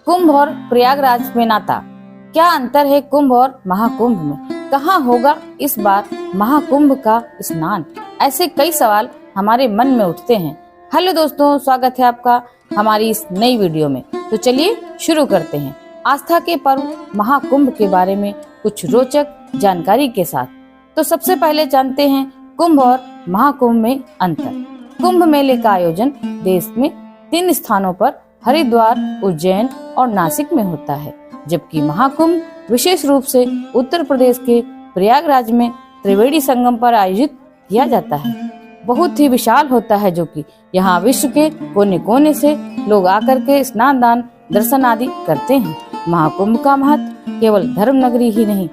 कुंभ और प्रयागराज में नाता। क्या अंतर है कुंभ और महाकुंभ में? कहाँ होगा इस बार महाकुंभ का स्नान? ऐसे कई सवाल हमारे मन में उठते हैं। हेलो दोस्तों, स्वागत है आपका हमारी इस नई वीडियो में। तो चलिए शुरू करते हैं आस्था के पर्व महाकुंभ के बारे में कुछ रोचक जानकारी के साथ। तो सबसे पहले जानते हैं कुंभ और महाकुंभ में अंतर। कुंभ मेले का आयोजन देश में 3 स्थानों पर हरिद्वार, उज्जैन और नासिक में होता है, जबकि महाकुंभ विशेष रूप से उत्तर प्रदेश के प्रयागराज में त्रिवेणी संगम पर आयोजित किया जाता है। बहुत ही विशाल होता है, जो कि यहाँ विश्व के कोने कोने से लोग आकर के स्नान दान दर्शन आदि करते हैं। महाकुंभ का महत्व केवल धर्म नगरी ही नहीं,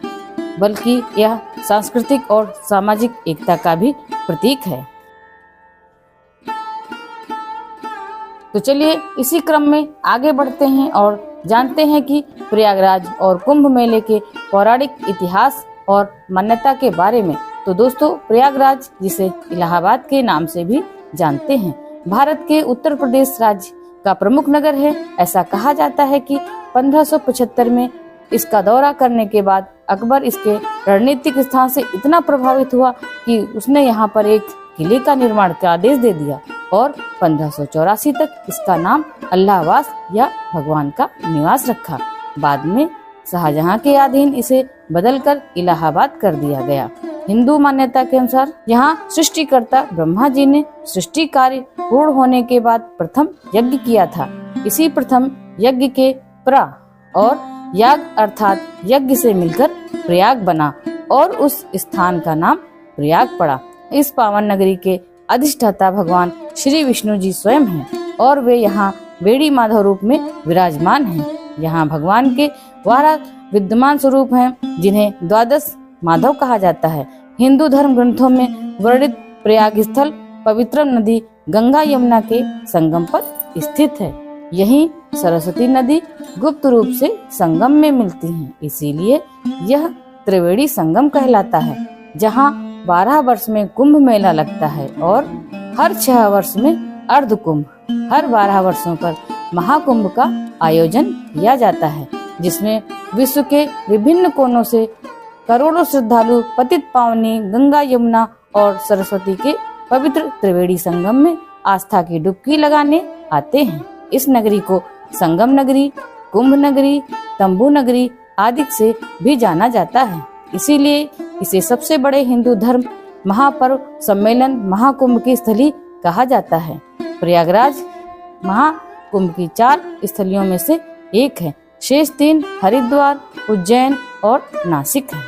बल्कि यह सांस्कृतिक और सामाजिक एकता का भी प्रतीक है। तो चलिए इसी क्रम में आगे बढ़ते हैं और जानते हैं कि प्रयागराज और कुंभ मेले के पौराणिक इतिहास और मान्यता के बारे में। तो दोस्तों, प्रयागराज, जिसे इलाहाबाद के नाम से भी जानते हैं, भारत के उत्तर प्रदेश राज्य का प्रमुख नगर है। ऐसा कहा जाता है कि 1575 में इसका दौरा करने के बाद अकबर इसके रणनीतिक स्थान से इतना प्रभावित हुआ कि उसने यहाँ पर एक किले का निर्माण का आदेश दे दिया और 1584 तक इसका नाम अल्लाहवास या भगवान का निवास रखा। बाद में शाहजहां के अधीन इसे बदलकर इलाहाबाद कर दिया गया। हिंदू मान्यता के अनुसार यहाँ सृष्टिकर्ता ब्रह्मा जी ने सृष्टि कार्य पूर्ण होने के बाद प्रथम यज्ञ किया था। इसी प्रथम यज्ञ के प्रा और याग अर्थात यज्ञ से मिलकर प्रयाग बना और उस स्थान का नाम प्रयाग पड़ा। इस पावन नगरी के अधिष्ठाता भगवान श्री विष्णु जी स्वयं हैं और वे यहाँ बेड़ी माधव रूप में विराजमान हैं। यहाँ भगवान के 12 विद्यमान स्वरूप हैं, जिन्हें 12 माधव कहा जाता है। हिंदू धर्म ग्रंथों में वर्णित प्रयाग स्थल पवित्र नदी गंगा यमुना के संगम पर स्थित है। यहीं सरस्वती नदी गुप्त रूप से संगम में मिलती है, इसीलिए यह त्रिवेणी संगम कहलाता है, जहाँ 12 वर्ष में कुंभ मेला लगता है और हर 6 वर्ष में अर्ध कुंभ, हर 12 वर्षों पर महाकुंभ का आयोजन किया जाता है, जिसमें विश्व के विभिन्न कोनों से करोड़ों श्रद्धालु पतित पावनी गंगा यमुना और सरस्वती के पवित्र त्रिवेणी संगम में आस्था की डुबकी लगाने आते हैं। इस नगरी को संगम नगरी, कुंभ नगरी, तंबू नगरी आदि से भी जाना जाता है। इसीलिए इसे सबसे बड़े हिंदू धर्म महापर्व सम्मेलन महाकुंभ की स्थली कहा जाता है। प्रयागराज महाकुंभ की 4 स्थलियों में से एक है। शेष 3 हरिद्वार, उज्जैन और नासिक है।